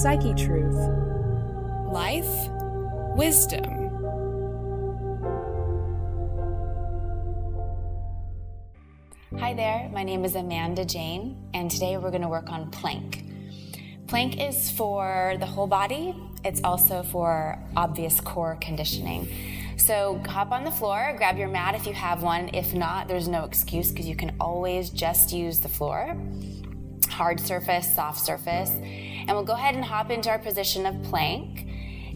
Psyche Truth. Life, wisdom. Hi there, my name is Amanda Jane, and today we're going to work on plank. Plank is for the whole body. It's also for obvious core conditioning. So hop on the floor, grab your mat if you have one. If not, there's no excuse because you can always just use the floor. Hard surface, soft surface. And we'll go ahead and hop into our position of plank.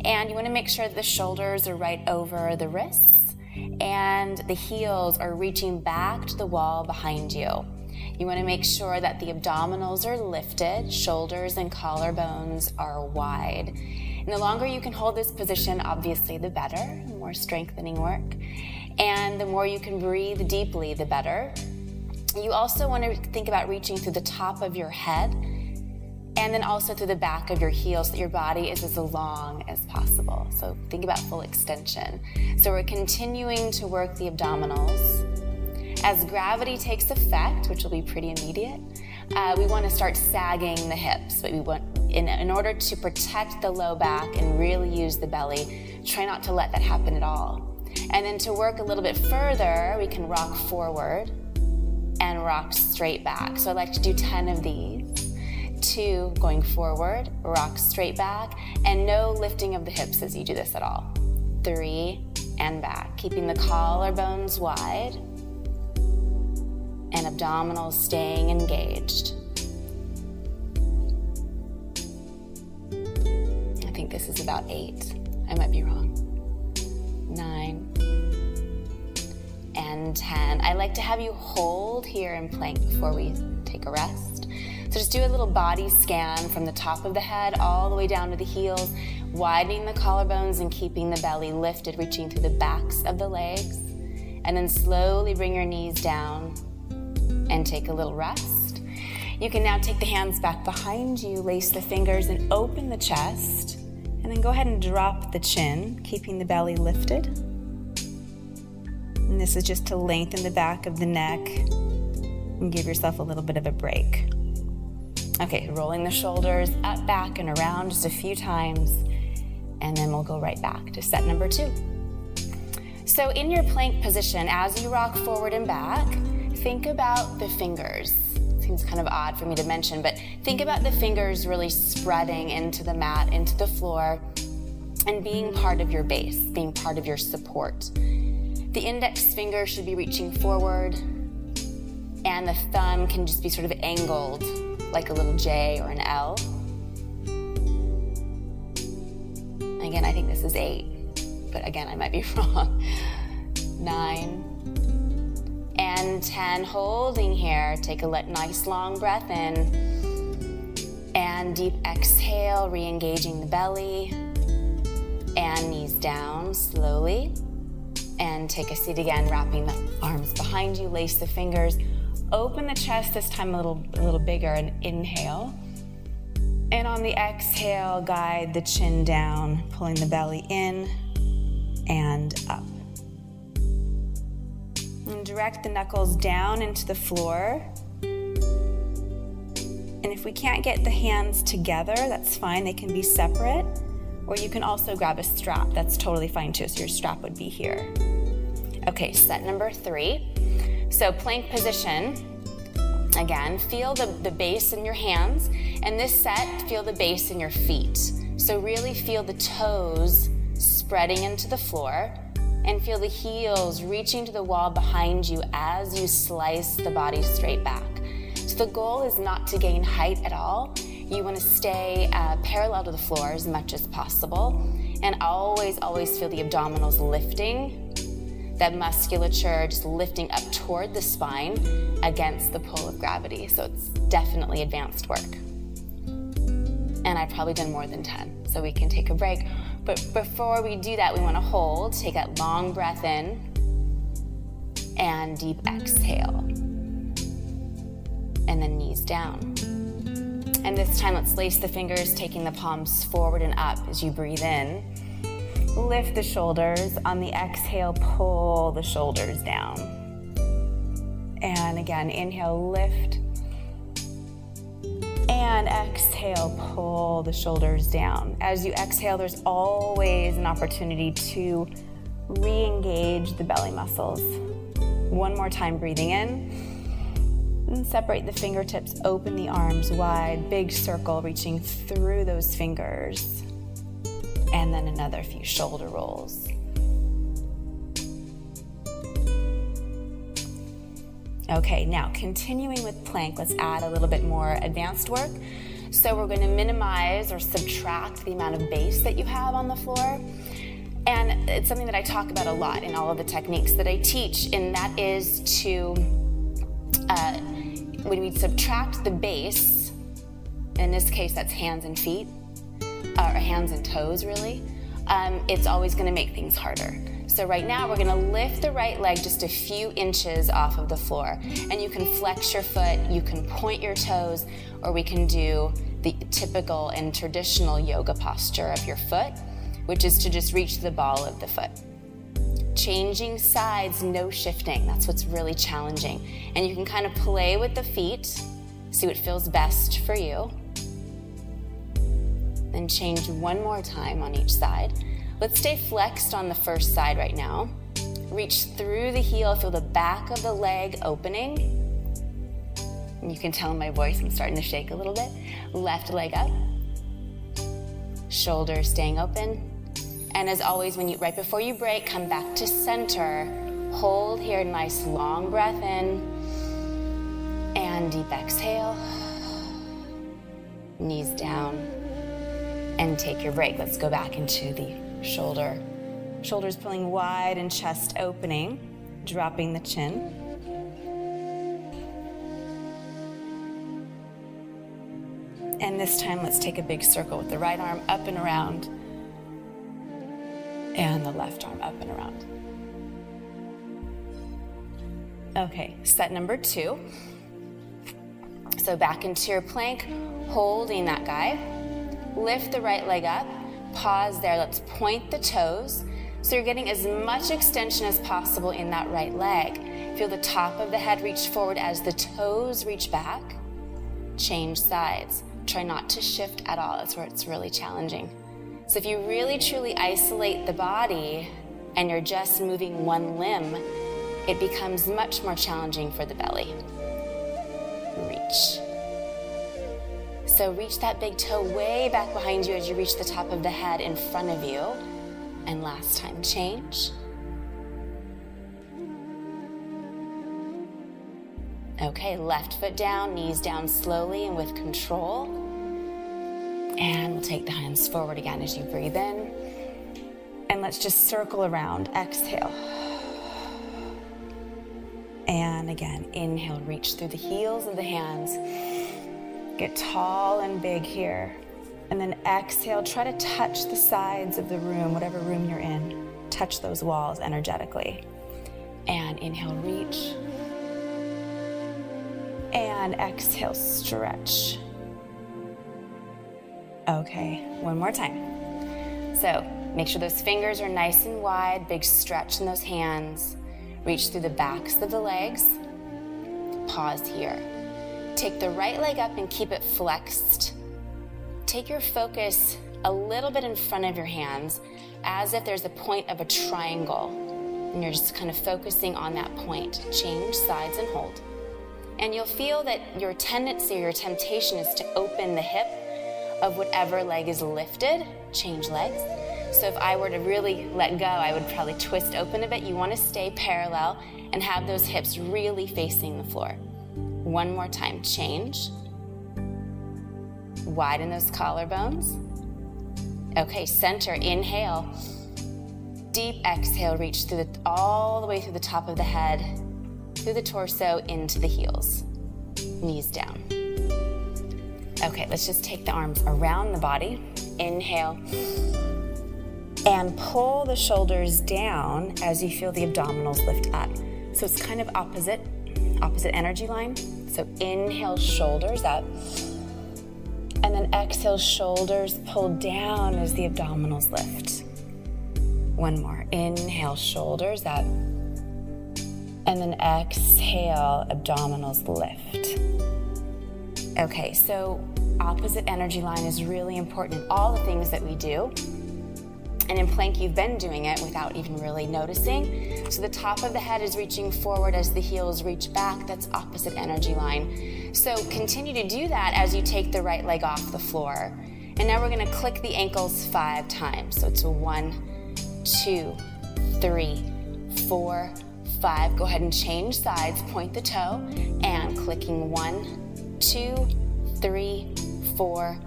And you want to make sure that the shoulders are right over the wrists and the heels are reaching back to the wall behind you. You want to make sure that the abdominals are lifted, shoulders and collarbones are wide. And the longer you can hold this position, obviously the better, the more strengthening work. And the more you can breathe deeply, the better. You also want to think about reaching through the top of your head and then also through the back of your heels so that your body is as long as possible. So think about full extension. So we're continuing to work the abdominals. As gravity takes effect, which will be pretty immediate, we want to start sagging the hips. But we want, in order to protect the low back and really use the belly, try not to let that happen at all. And then to work a little bit further, we can rock forward and rock straight back. So I like to do 10 of these. 2, going forward, rock straight back, and no lifting of the hips as you do this at all. 3, and back, keeping the collarbones wide and abdominals staying engaged. I think this is about 8. I might be wrong. 9 and 10. I like to have you hold here in plank before we take a rest. So just do a little body scan from the top of the head all the way down to the heels, widening the collarbones and keeping the belly lifted, reaching through the backs of the legs. And then slowly bring your knees down and take a little rest. You can now take the hands back behind you, lace the fingers and open the chest. And then go ahead and drop the chin, keeping the belly lifted. And this is just to lengthen the back of the neck and give yourself a little bit of a break. Okay, rolling the shoulders up, back, and around just a few times, and then we'll go right back to set number 2. So in your plank position, as you rock forward and back, think about the fingers. Seems kind of odd for me to mention, but think about the fingers really spreading into the mat, into the floor, and being part of your base, being part of your support. The index finger should be reaching forward, and the thumb can just be sort of angled like a little J or an L. Again, I think this is 8, but again, I might be wrong. 9 and 10, holding here. Take a nice long breath in, and deep exhale, re-engaging the belly, and knees down slowly, and take a seat again, wrapping the arms behind you, lace the fingers. Open the chest, this time a little bigger, and inhale. And on the exhale, guide the chin down, pulling the belly in and up. And direct the knuckles down into the floor. And if we can't get the hands together, that's fine, they can be separate. Or you can also grab a strap, that's totally fine too, so your strap would be here. Okay, set number 3. So plank position, again, feel the base in your hands, and this set, feel the base in your feet. So really feel the toes spreading into the floor, and feel the heels reaching to the wall behind you as you slice the body straight back. So the goal is not to gain height at all. You want to stay parallel to the floor as much as possible, and always feel the abdominals lifting, that musculature just lifting up toward the spine against the pull of gravity. So it's definitely advanced work. And I've probably done more than 10, so we can take a break. But before we do that, we want to hold, take that long breath in, and deep exhale. And then knees down. And this time, let's lace the fingers, taking the palms forward and up as you breathe in. Lift the shoulders. On the exhale, pull the shoulders down. And again, inhale, lift. And And exhale, pull the shoulders down. As you exhale, there's always an opportunity to re-engage the belly muscles. One more time, breathing in. And separate the fingertips, open the arms wide, big circle, reaching through those fingers. And then another few shoulder rolls. Okay, now continuing with plank, let's add a little bit more advanced work. So we're going to minimize or subtract the amount of base that you have on the floor. And it's something that I talk about a lot in all of the techniques that I teach, and that is to, when we subtract the base, in this case that's hands and feet, or hands and toes really, it's always going to make things harder. So right now we're going to lift the right leg just a few inches off of the floor, and you can flex your foot, you can point your toes, or we can do the typical and traditional yoga posture of your foot, which is to just reach the ball of the foot. Changing sides, no shifting. That's what's really challenging. And you can kind of play with the feet, see what feels best for you. Then change one more time on each side. Let's stay flexed on the first side right now. Reach through the heel, feel the back of the leg opening. And you can tell in my voice I'm starting to shake a little bit. Left leg up. Shoulders staying open. And as always, right before you break, come back to center. Hold here, nice long breath in. And deep exhale. Knees down. And take your break. Let's go back into the shoulders pulling wide and chest opening, dropping the chin. And this time, let's take a big circle with the right arm up and around, and the left arm up and around. Okay, set number 2. So back into your plank, holding that guy. Lift the right leg up. Pause there, let's point the toes. So you're getting as much extension as possible in that right leg. Feel the top of the head reach forward as the toes reach back. Change sides. Try not to shift at all, that's where it's really challenging. So if you really truly isolate the body and you're just moving one limb, it becomes much more challenging for the belly. Reach. So reach that big toe way back behind you as you reach the top of the head in front of you. And last time, change. Okay, left foot down, knees down slowly and with control. And we'll take the hands forward again as you breathe in. And let's just circle around, exhale. And again, inhale, reach through the heels of the hands. Get tall and big here. And then exhale, try to touch the sides of the room, whatever room you're in. Touch those walls energetically. And inhale, reach. And exhale, stretch. Okay, one more time. So make sure those fingers are nice and wide, big stretch in those hands. Reach through the backs of the legs. Pause here. Take the right leg up and keep it flexed. Take your focus a little bit in front of your hands as if there's a point of a triangle. And you're just kind of focusing on that point. Change sides and hold. And you'll feel that your tendency or your temptation is to open the hip of whatever leg is lifted. Change legs. So if I were to really let go, I would probably twist open a bit. You want to stay parallel and have those hips really facing the floor. One more time, change. Widen those collarbones. Okay, center, inhale. Deep exhale, reach through all the way through the top of the head, through the torso, into the heels. Knees down. Okay, let's just take the arms around the body. Inhale. And pull the shoulders down as you feel the abdominals lift up. So it's kind of opposite energy line. So inhale, shoulders up. And then exhale, shoulders pull down as the abdominals lift. One more. Inhale, shoulders up. And then exhale, abdominals lift. Okay, so opposite energy line is really important in all the things that we do. And in plank, you've been doing it without even really noticing. So the top of the head is reaching forward as the heels reach back. That's opposite energy line. So continue to do that as you take the right leg off the floor. And now we're gonna click the ankles 5 times. So it's a 1, 2, 3, 4, 5. Go ahead and change sides, point the toe, and clicking 1, 2, 3, 4,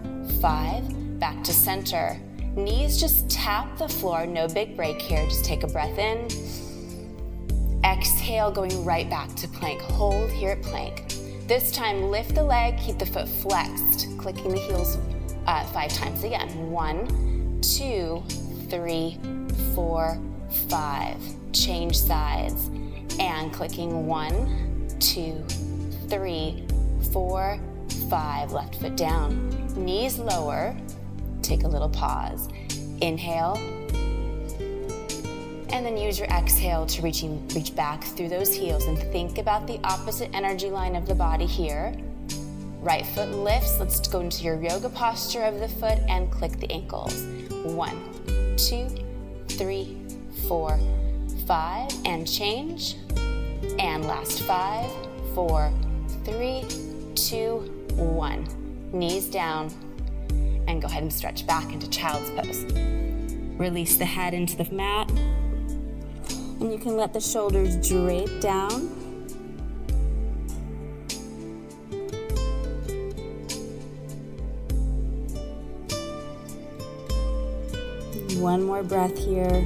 5. Back to center. Knees just tap the floor, no big break here. Just take a breath in. Exhale, going right back to plank. Hold here at plank. This time, lift the leg, keep the foot flexed, clicking the heels 5 times again. 1, 2, 3, 4, 5. Change sides. And clicking 1, 2, 3, 4, 5. Left foot down. Knees lower. Take a little pause. Inhale. And then use your exhale to reach back through those heels and think about the opposite energy line of the body here. Right foot lifts. Let's go into your yoga posture of the foot and click the ankles. 1, 2, 3, 4, 5. And change. And last 5, 4, 3, 2, 1. Knees down. And go ahead and stretch back into child's pose. Release the head into the mat. And you can let the shoulders drape down. One more breath here.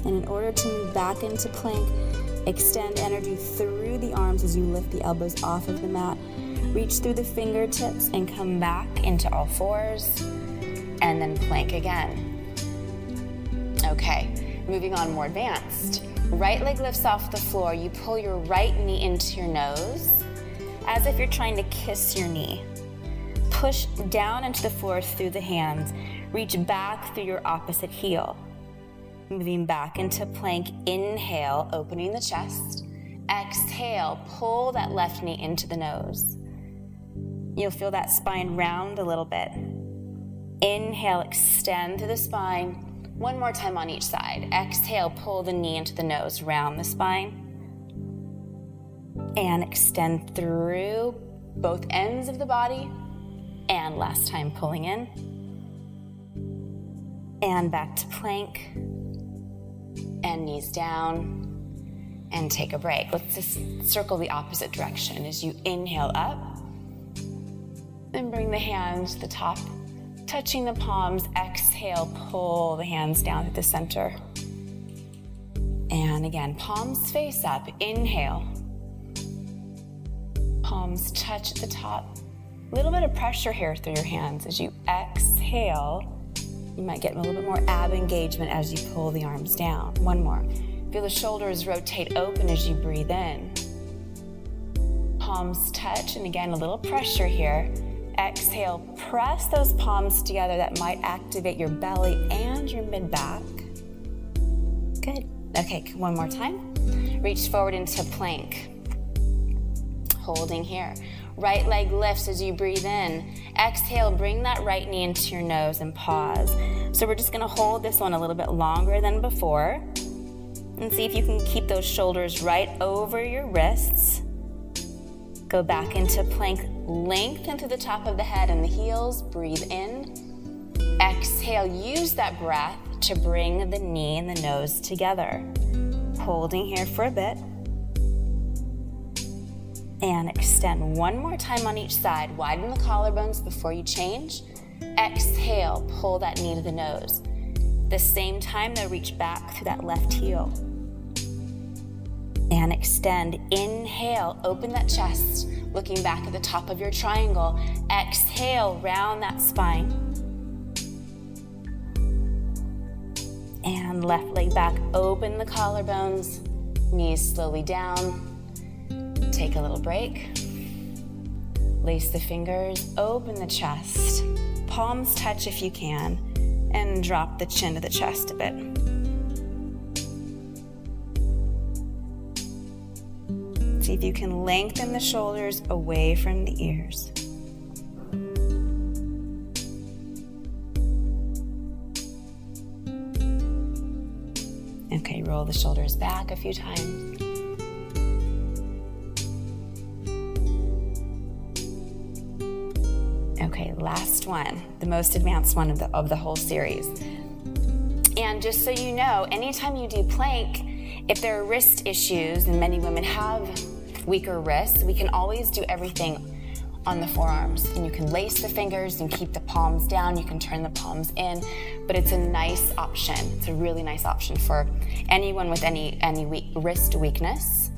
And in order to move back into plank, extend energy through the arms as you lift the elbows off of the mat. Reach through the fingertips and come back into all fours. And then plank again. Okay, moving on more advanced. Right leg lifts off the floor. You pull your right knee into your nose as if you're trying to kiss your knee. Push down into the floor through the hands. Reach back through your opposite heel. Moving back into plank, inhale, opening the chest. Exhale, pull that left knee into the nose. You'll feel that spine round a little bit. Inhale, extend through the spine. One more time on each side. Exhale, pull the knee into the nose, round the spine. And extend through both ends of the body. And last time, pulling in. And back to plank. And knees down, and take a break. Let's just circle the opposite direction as you inhale up, and bring the hands to the top, touching the palms. Exhale, pull the hands down to the center. And again, palms face up, inhale. Palms touch at the top. A little bit of pressure here through your hands as you exhale. You might get a little bit more ab engagement as you pull the arms down. One more. Feel the shoulders rotate open as you breathe in. Palms touch, and again, a little pressure here. Exhale, press those palms together. That might activate your belly and your mid-back. Good. Okay, one more time. Reach forward into plank. Holding here. Right leg lifts as you breathe in. Exhale, bring that right knee into your nose and pause. So we're just gonna hold this one a little bit longer than before. And see if you can keep those shoulders right over your wrists. Go back into plank, lengthen to the top of the head and the heels. Breathe in. Exhale, use that breath to bring the knee and the nose together. Holding here for a bit. And extend one more time on each side. Widen the collarbones before you change. Exhale, pull that knee to the nose. The same time, though, reach back through that left heel. And extend. Inhale, open that chest, looking back at the top of your triangle. Exhale, round that spine. And left leg back, open the collarbones, knees slowly down. Take a little break. Lace the fingers, open the chest. Palms touch if you can, and drop the chin to the chest a bit. See if you can lengthen the shoulders away from the ears. Okay, roll the shoulders back a few times. Okay, last one, the most advanced one of the whole series. And just so you know, anytime you do plank, if there are wrist issues, and many women have weaker wrists, we can always do everything on the forearms. And you can lace the fingers and keep the palms down, you can turn the palms in, but it's a nice option. It's a really nice option for anyone with any wrist weakness.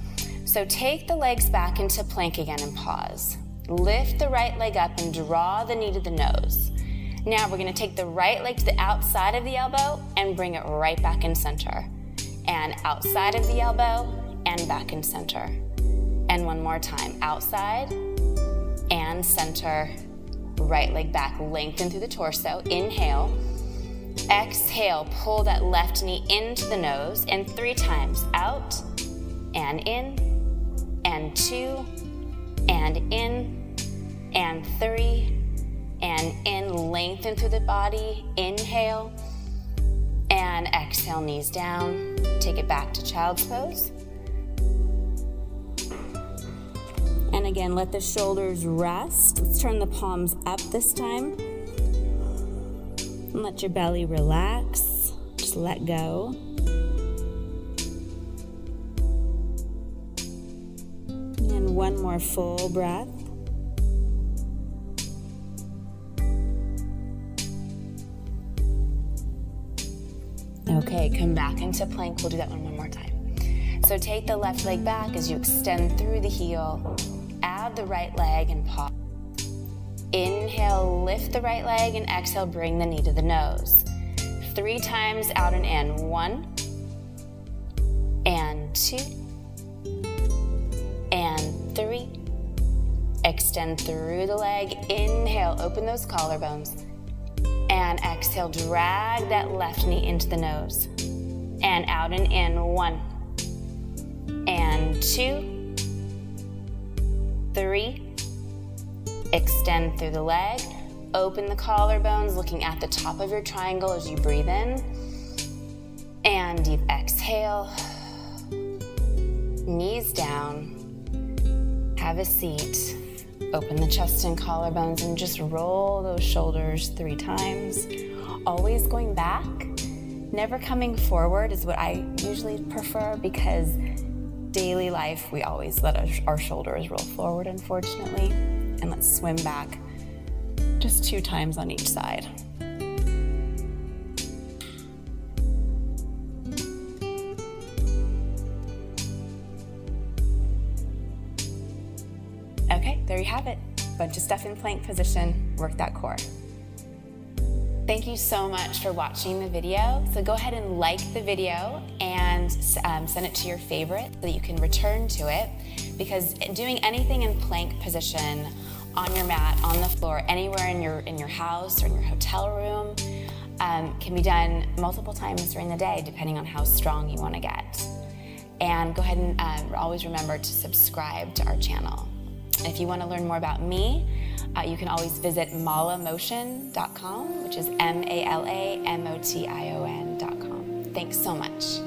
So take the legs back into plank again and pause. Lift the right leg up and draw the knee to the nose. Now we're gonna take the right leg to the outside of the elbow and bring it right back in center. And outside of the elbow and back in center. And one more time, outside and center. Right leg back, lengthen through the torso. Inhale. Exhale, pull that left knee into the nose. And 3 times, out and in, and 2, and in, and 3, and in. Lengthen through the body. Inhale, and exhale, knees down. Take it back to child's pose. And again, let the shoulders rest. Let's turn the palms up this time. And let your belly relax. Just let go. And one more full breath. Okay, come back into plank. We'll do that one more time. So take the left leg back as you extend through the heel. Add the right leg and pause. Inhale, lift the right leg, and exhale, bring the knee to the nose. 3 times, out and in. 1, and 2, and 3. Extend through the leg. Inhale, open those collarbones. And exhale, drag that left knee into the nose. And out and in. 1, and 2, 3. Extend through the leg. Open the collarbones, looking at the top of your triangle as you breathe in. And deep exhale. Knees down. Have a seat. Open the chest and collarbones and just roll those shoulders 3 times. Always going back. Never coming forward is what I usually prefer, because daily life, we always let our shoulders roll forward, unfortunately. And let's swim back just 2 times on each side. Okay, there you have it. Bunch of stuff in plank position, work that core. Thank you so much for watching the video. So go ahead and like the video and send it to your favorite so that you can return to it, because doing anything in plank position on your mat, on the floor, anywhere in your house or in your hotel room can be done multiple times during the day, depending on how strong you want to get. And go ahead and always remember to subscribe to our channel. If you want to learn more about me, you can always visit malamotion.com, which is MALAMOTION.com. Thanks so much.